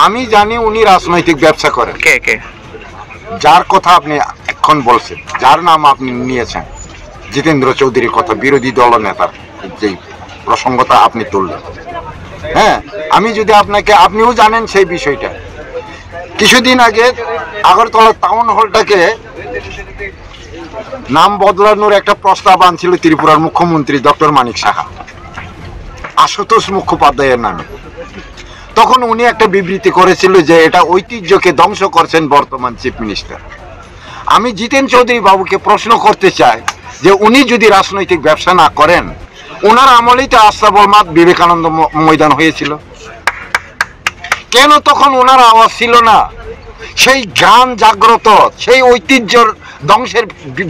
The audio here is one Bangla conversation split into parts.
আমি জানি উনি রাজনৈতিক ব্যবসা করেন। কে কে? যার কথা আপনি এখন বলছেন, যার নাম আপনি নিয়েছেন, জিতেন্দ্র চৌধুরীর কথা, বিরোধী দল নেতার যে প্রসঙ্গটা আপনি তুললেন, হ্যাঁ, আমি যদি আপনাকে, আপনিও জানেন সেই বিষয়টা। কিছুদিন আগে আগরতলা টাউন হলটাকে নাম বদলানোর একটা প্রস্তাব আনছিল ত্রিপুরার মুখ্যমন্ত্রী ডক্টর মানিক সাহা, আশুতোষ মুখোপাধ্যায়ের নামে। তখন উনি একটা বিবৃতি করেছিল যে এটা ঐতিহ্যকে ধ্বংস করছেন বর্তমান চিফ মিনিস্টার। আমি জিতেন চৌধুরী বাবুকে প্রশ্ন করতে চাই যে উনি যদি রাজনৈতিক ব্যবসা না করেন, ওনার আমলেই তো আস্তাবল মাঠ বিবেকানন্দ ময়দান হয়েছিল, কেন তখন ওনার আওয়াজ ছিল না? সেই জ্ঞান জাগ্রত, সেই ঐতিহ্যর ধ্বংসের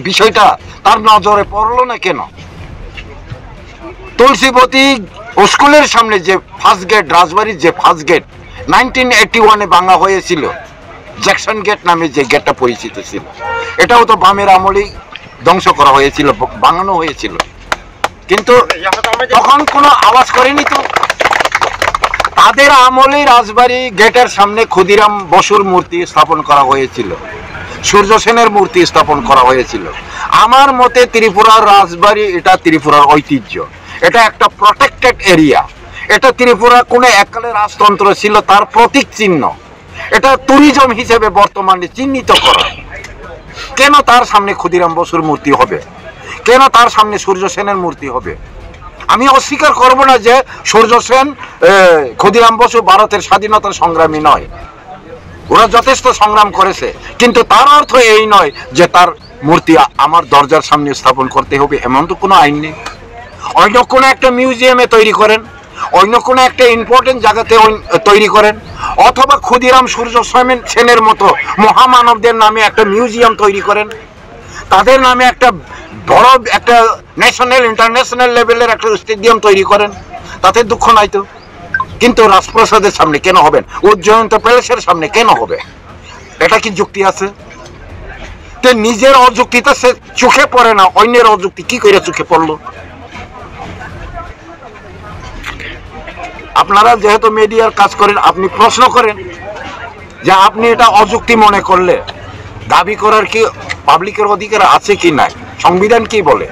বিষয়টা তার নজরে পড়লো না কেন? তুলসীবতী স্কুলের সামনে যে ফার্স্ট গেট, রাজবাড়ির যে ফার্স্ট গেট 1981-এ ভাঙা হয়েছিল, জ্যাকসন গেট নামে যে গেটটা পরিচিত ছিল, এটাও তো বামের আমলেই ধ্বংস করা হয়েছিল, ভাঙানো হয়েছিল, কিন্তু তখন কোনো আওয়াজ করেনি তো। তাদের আমলে রাজবাড়ি গেটের সামনে ক্ষুদিরাম বসুর মূর্তি স্থাপন করা হয়েছিল, সূর্য সেনের মূর্তি স্থাপন করা হয়েছিল। আমার মতে ত্রিপুরার রাজবাড়ি এটা ত্রিপুরার ঐতিহ্য, এটা একটা প্রটেক্টেড এরিয়া, এটা ত্রিপুরা কোনো এককালে রাজতন্ত্র ছিল তার প্রতীক চিহ্ন, এটা ট্যুরিজম হিসেবে বর্তমানে চিহ্নিত করা। কেন তার সামনে ক্ষুদিরাম বসুর মূর্তি হবে? কেন তার সামনে সূর্য সেনের মূর্তি হবে? আমি অস্বীকার করব না যে সূর্য সেন, ক্ষুদিরাম বসু ভারতের স্বাধীনতার সংগ্রামী নয়, ওরা যথেষ্ট সংগ্রাম করেছে, কিন্তু তার অর্থ এই নয় যে তার মূর্তি আমার দরজার সামনে স্থাপন করতে হবে, এমন তো কোনো আইন নেই। অন্য কোনো একটা মিউজিয়ামে তৈরি করেন, অন্য কোনো একটা ইম্পর্টেন্ট জায়গাতে তৈরি করেন, অথবা ক্ষুদিরাম সূর্য সেনের মতো মহামানবদের নামে একটা মিউজিয়াম তৈরি করেন, তাদের নামে একটা বড় একটা ন্যাশনাল ইন্টারন্যাশনাল লেভেলের একটা স্টেডিয়াম তৈরি করেন, তাতে দুঃখ নাই তো। কিন্তু রাজপ্রাসাদের সামনে কেন হবেন? উজ্জয়ন্ত প্যালেসের সামনে কেন হবে? এটা কি যুক্তি আছে? তো নিজের অযুক্তিটা সে চোখে পড়ে না, অন্যের অযুক্তি কি করে চোখে পড়লো? আপনারা যেহেতু মিডিয়ার কাজ করেন, আপনি প্রশ্ন করেন যে আপনি এটা অযুক্তি মনে করলে দাবি করার কি পাবলিকের অধিকার আছে কি নাই? সংবিধান কি বলে?